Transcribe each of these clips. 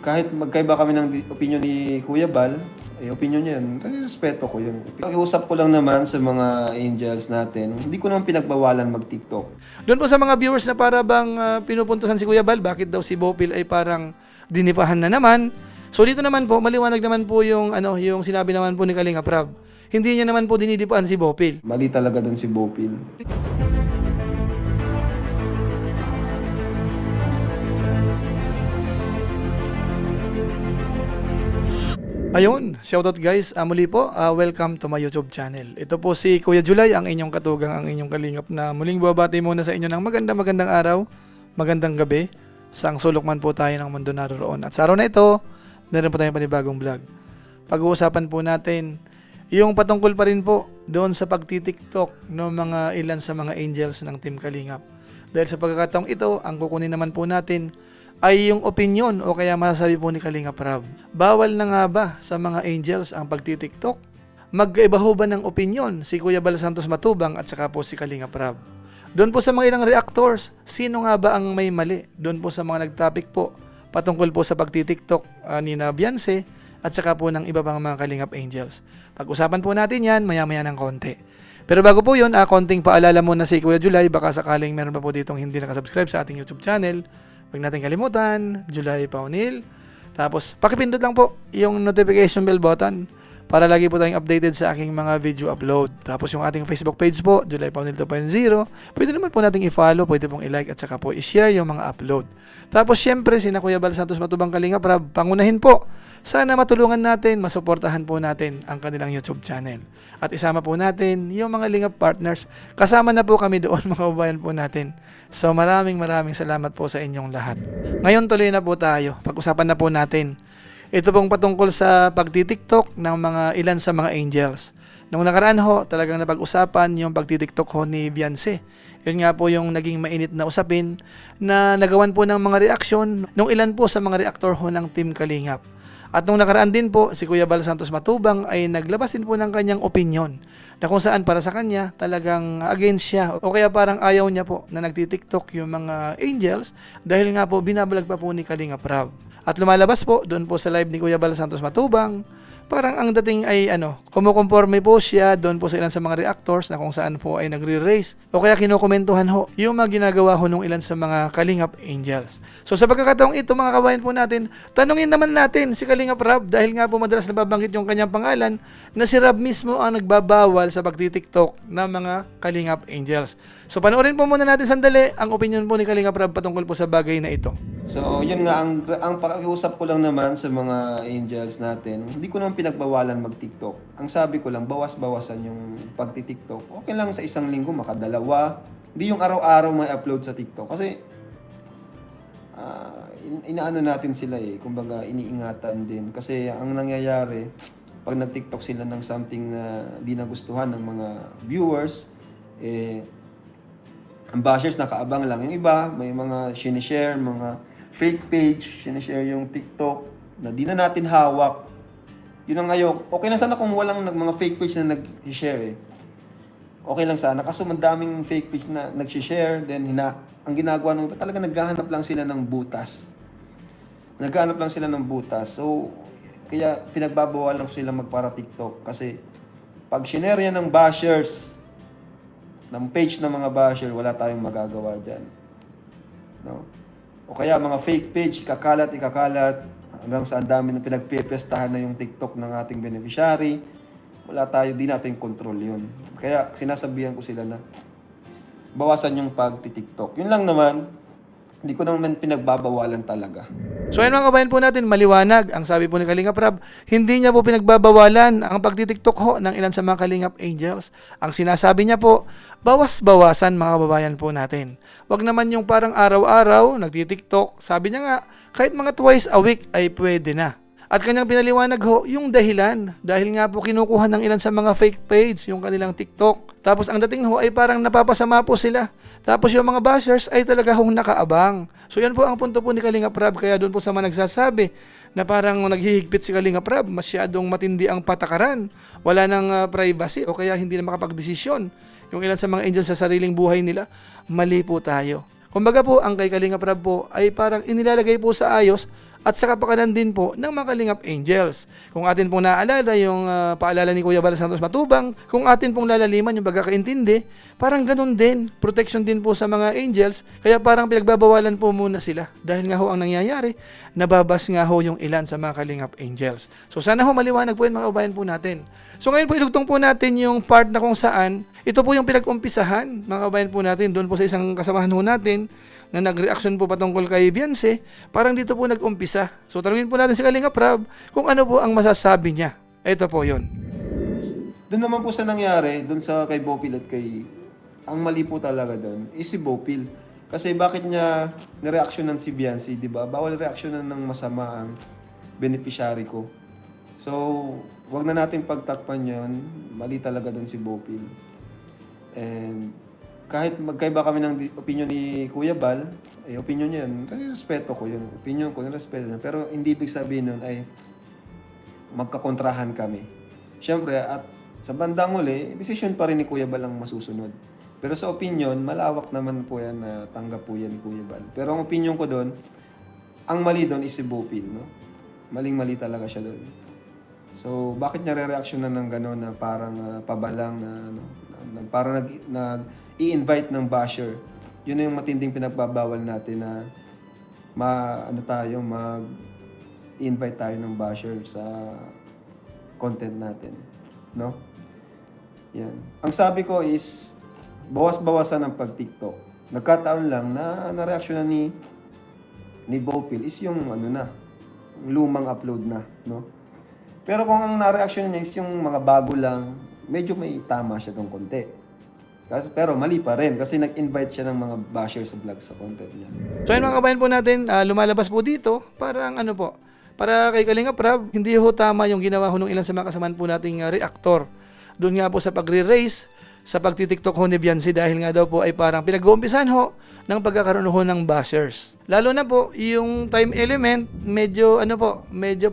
kahit magkaiba kami ng opinion ni Kuya Bal, opinion niya yun. Respeto ko yun. Pakiusap ko lang naman sa mga angels natin, hindi ko naman pinagbawalan mag-TikTok. Doon po sa mga viewers na para bang pinupuntusan si Kuya Bal, bakit daw si Bopil ay parang dinipahan na naman? So dito naman po, maliwanag naman po yung yung sinabi naman po ni Kalinga Prab. Hindi niya naman po dinidipahan si Bopil. Mali talaga doon si Bopil. Ayun, shoutout guys. Muli po, welcome to my YouTube channel. Ito po si Kuya July, ang inyong katugang, ang inyong kalingap na muling babati muna sa inyo ng magandang araw, magandang gabi. Sang sulok man po tayo ng mundo naroon. At sa araw na ito, meron po tayong panibagong vlog. Pag-uusapan po natin yung patungkol pa rin po doon sa pagtitiktok ng mga ilan sa mga angels ng Team Kalingap. Dahil sa pagkakataong ito, ang kukunin naman po natin ay yung opinion o kaya masasabi po ni Kalinga Prab. Bawal na nga ba sa mga angels ang pagtitiktok? Magkaiba ho ba ng opinion si Kuya Bal Santos Matubang at saka po si Kalinga Prab? Doon po sa mga ilang reactors, sino nga ba ang may mali? Doon po sa mga nagtopic po patungkol po sa pagtitiktok ni Beyonce at saka po ng iba pang mga Kalingap angels. Pag-usapan po natin yan maya-maya ng konti. Pero bago po yun, konting paalala muna si Kuya July, baka sakaling meron pa po ditong hindi nakasubscribe sa ating YouTube channel. Huwag natin kalimutan, July Paunil. Tapos, pakipindot lang po yung notification bell button para lagi po tayong updated sa aking mga video upload. Tapos yung ating Facebook page po, July Paunil 2.0. Pwede naman po nating i-follow, pwede pong i-like at saka po i-share yung mga upload. Tapos syempre, sina Kuya Bal Santos Matubang Kalinga Prab, pangunahin po. Sana matulungan natin, masuportahan po natin ang kanilang YouTube channel. At isama po natin yung mga Lingap partners. Kasama na po kami doon mga kababayan po natin. So maraming salamat po sa inyong lahat. Ngayon tuloy na po tayo. Pag-usapan na po natin. Ito pong patungkol sa pagtitiktok ng mga ilan sa mga angels. Nung nakaraan ho, talagang napag-usapan yung pagtitiktok ho ni Beyonce. Yun nga po yung naging mainit na usapin na nagawan po ng mga reaksyon nung ilan po sa mga reaktor ho ng Team Kalingap. At nung nakaraan din po, si Kuya Bal Santos Matubang ay naglabas din po ng kanyang opinion na kung saan para sa kanya talagang against siya o kaya parang ayaw niya po na nagtitiktok yung mga angels dahil nga po binabalag pa po ni Kalinga Prab. At lumalabas po doon po sa live ni Kuya Bal Santos Matubang, parang ang dating ay kumukonforme po siya doon po sa ilan sa mga reactors na kung saan po ay nagre-raise o kaya kinukomentuhan ho yung mga ginagawa ho nung ilan sa mga Kalingap angels. So sa pagkakataong ito mga kabayan po natin, tanungin naman natin si Kalingap Rab dahil nga po madalas nababanggit yung kanyang pangalan na si Rab mismo ang nagbabawal sa pagtitiktok ng mga Kalingap angels. So panoorin po muna natin sandali ang opinion po ni Kalingap Rab patungkol po sa bagay na ito. So, yun nga, ang pakiusap ko lang naman sa mga angels natin, hindi ko naman pinagbawalan mag-TikTok. Ang sabi ko lang, bawas-bawasan yung pagti-TikTok. Okay lang sa isang linggo, makadalawa. Hindi yung araw-araw may upload sa TikTok. Kasi, inaano natin sila kumbaga iniingatan din. Kasi ang nangyayari, pag nag-TikTok sila ng something na di nagustuhan ng mga viewers, ang bashers nakaabang lang. Yung iba, may mga sinishare, mga fake page, sinishare yung TikTok na di na natin hawak. Yun ang ngayon. Okay lang sana kung walang mga fake page na nag-share Okay lang sana. Kaso madaming fake page na nag-share, then ang ginagawa nung iba, talaga naghahanap lang sila ng butas. Naghahanap lang sila ng butas. So, kaya pinagbabawalan ko sila magpara TikTok. Kasi pag shinare yan ng bashers, ng page ng mga basher, wala tayong magagawa dyan. No? O kaya mga fake page, ikakalat, hanggang sa ang dami na pinagpipestahan na yung TikTok ng ating beneficiary. Wala tayo, di natin control yun. Kaya sinasabihan ko sila na bawasan yung pag-TikTok. Yun lang naman, hindi ko naman pinagbabawalan talaga. So ayun mga kabayan po natin, maliwanag. Ang sabi po ni Kalinga Prab, hindi niya po pinagbabawalan ang pagtitiktok ho ng ilan sa mga Kalingap angels. Ang sinasabi niya po, bawas-bawasan mga kababayan po natin. Wag naman yung parang araw-araw nagtitiktok. Sabi niya nga, kahit mga twice a week ay pwede na. At kanyang pinaliwanag ho yung dahilan. Dahil nga po kinukuha ng ilan sa mga fake page yung kanilang TikTok. Tapos ang dating ho ay parang napapasama po sila. Tapos yung mga bashers ay talaga hong nakaabang. So yan po ang punto po ni Kalinga Prab. Kaya doon po sa mga nagsasabi na parang naghihigpit si Kalinga Prab, masyadong matindi ang patakaran. Wala nang privacy o kaya hindi na makapagdesisyon. Yung ilan sa mga angels sa sariling buhay nila, mali po tayo. Kumbaga po, ang kay Kalinga Prab po ay parang inilalagay po sa ayos at sa kapakanan din po ng mga Kalingap Angels. Kung atin pong naaalala yung paalala ni Kuya Bal Santos Matubang, kung atin pong lalaliman yung pagkakaintindi, parang ganun din, protection din po sa mga angels, kaya parang pinagbabawalan po muna sila. Dahil nga ho ang nangyayari, nababas nga ho yung ilan sa mga Kalingap Angels. So sana ho maliwanag po yun mga kabayan po natin. So ngayon po ilugtong po natin yung part na kung saan, ito po yung pinag-umpisahan mga kabayan po natin, doon po sa isang kasamahan ho natin, na nag-reaction po patungkol kay Beyonce, parang dito po nag-umpisa. So tanungin po natin si Kalingap Rab kung ano po ang masasabi niya. Ito po yun. Doon naman po sa nangyari, doon sa kay Bopil at kay... Ang mali po talaga doon is si Bopil. Kasi bakit niya nireaksyonan si Beyonce, di ba? Bawal reaksyonan ng masama ang beneficiary ko. So, wag na natin pagtakpan yon. Mali talaga doon si Bopil. And kahit magkaiba kami ng opinion ni Kuya Bal, ay opinion niya yun, respeto ko yung opinion ko, respeto niya. Pero hindi ibig sabihin nun ay magkakontrahan kami. Siyempre, at sa bandang uli, decision pa rin ni Kuya Bal ang masusunod. Pero sa opinion, malawak naman po yan na tanggap po yan ni Kuya Bal. Pero ang opinion ko doon, ang mali doon is si Bopil, no? Maling-mali talaga siya doon. So, bakit niya re-reactionan ng gano'n na parang pabalang na, ano, parang i-invite ng basher. Yun yung matinding pinagbabawal natin na mag-invite tayo ng basher sa content natin, no? Yan. Ang sabi ko is bawas-bawasan ang pag-TikTok. Nagkataon lang na na-reaction ni Bopil is yung lumang upload na, no? Pero kung ang na-reaction niya is yung mga bago lang, medyo may tama siya tong konti. Pero mali pa rin kasi nag-invite siya ng mga basher sa vlog sa content niya. So ayun mga kabayan po natin, lumalabas po dito, parang para kay Kalingap Rab, hindi ho tama yung ginawa ho ng ilan sa mga kasamahan po nating reactor. Doon nga po sa pagre-raise, sa pagtitiktok ho ni Beyonce dahil nga daw po ay parang pinag-uumpisan ho ng pagkakaroon ho ng bashers. Lalo na po, yung time element, medyo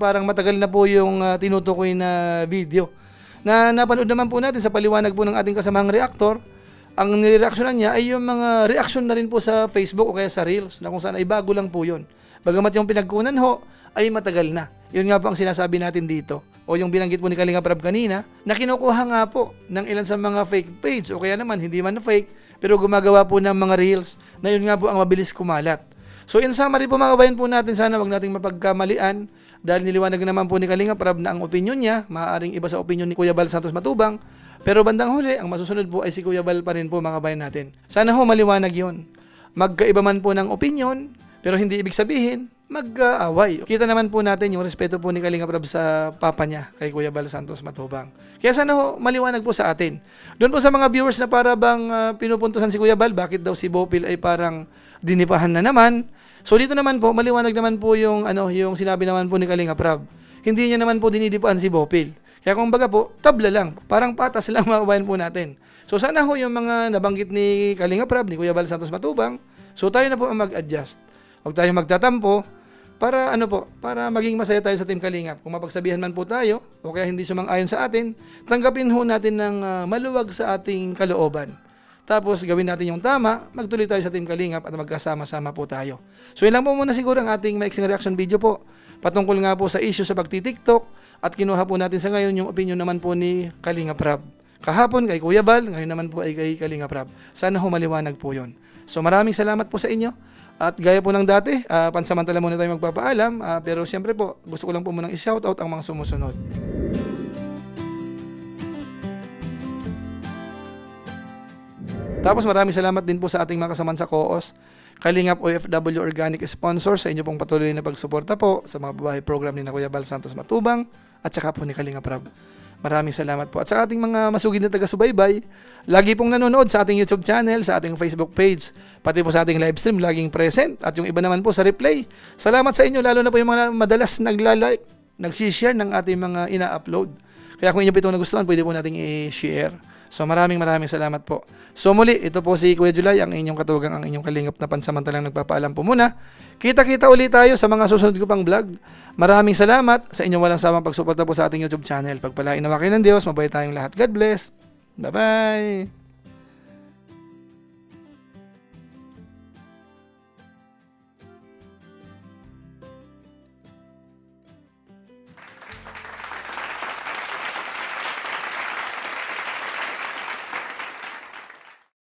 parang matagal na po yung tinutukoy na video. Na napanood naman po natin sa paliwanag po ng ating kasamahang reactor, ang nireaksyonan niya ay yung mga reaksyon na rin po sa Facebook o kaya sa Reels na kung saan ay bago lang po yun. Bagamat yung pinagkunan ho ay matagal na. Yun nga po ang sinasabi natin dito. O yung binanggit po ni Kalingap Rab kanina na kinukuha nga po ng ilan sa mga fake page o kaya naman hindi man fake pero gumagawa po ng mga Reels na yun nga po ang mabilis kumalat. So in summary po mga kabayan po natin, sana wag nating mapagkamalian dahil niliwanag naman po ni Kalingap Rab na ang opinion niya maaaring iba sa opinion ni Kuya Bal Santos Matubang. Pero bandang huli, ang masusunod po ay si Kuya Bal pa rin po mga kabayan natin. Sana ho maliwanag yon. Magkaiba man po ng opinion, pero hindi ibig sabihin, mag-away. Kita naman po natin yung respeto po ni Kalingap Rab sa papa niya, kay Kuya Bal Santos Matubang. Kaya sana ho maliwanag po sa atin. Doon po sa mga viewers na para bang pinupuntusan si Kuya Bal, bakit daw si Bopil ay parang dinipahan na naman. So dito naman po, maliwanag naman po yung sinabi naman po ni Kalingap Rab. Hindi niya naman po dinidipahan si Bopil. Kaya kung baga po, tabla lang. Parang patas lang mga kabayan po natin. So sana ho yung mga nabanggit ni Kalingap Rab, ni Kuya Bal Santos Matubang, so tayo na po ang mag-adjust. Huwag tayo magtatampo para para maging masaya tayo sa Team Kalingap. Kung mapagsabihan man po tayo, o kaya hindi sumang-ayon sa atin, tanggapin ho natin ng maluwag sa ating kalooban. Tapos gawin natin yung tama, magtuloy tayo sa Team Kalingap at magkasama-sama po tayo. So yun lang po muna siguro ang ating maiksing reaction video po. Patungkol nga po sa issue sa pagtitiktok at kinuha po natin sa ngayon yung opinion naman po ni Kalingap Rab. Kahapon kay Kuya Bal, ngayon naman po ay kay Kalingap Rab. Sana ho maliwanag po yun. So maraming salamat po sa inyo. At gaya po ng dati, pansamantala muna tayo magpapaalam. Pero siyempre po, gusto ko lang po munang i-shoutout ang mga sumusunod. Tapos maraming salamat din po sa ating mga kasamaan sa COOS, Kalingap OFW Organic Sponsor sa inyo pong patuloy na pagsuporta po sa mga babae program ni Kuya Bal Santos Matubang at saka po ni Kalingap Rab. Maraming salamat po. At sa ating mga masugid na taga-subaybay, lagi pong nanonood sa ating YouTube channel, sa ating Facebook page, pati po sa ating live stream, laging present. At yung iba naman po sa replay. Salamat sa inyo, lalo na po yung mga madalas nagla-like, nag-share ng ating mga ina-upload. Kaya kung inyo po itong nagustuhan, pwede po nating i-share. So maraming salamat po. So muli, ito po si Kuya Julay, ang inyong katugang, ang inyong kalingap na pansamantalang nagpapaalam po muna. Kita-kita ulit tayo sa mga susunod ko pang vlog. Maraming salamat sa inyong walang sawang pagsuporta po sa ating YouTube channel. Pagpalain naman kayo ng Diyos, mabuhay tayong lahat. God bless. Bye-bye.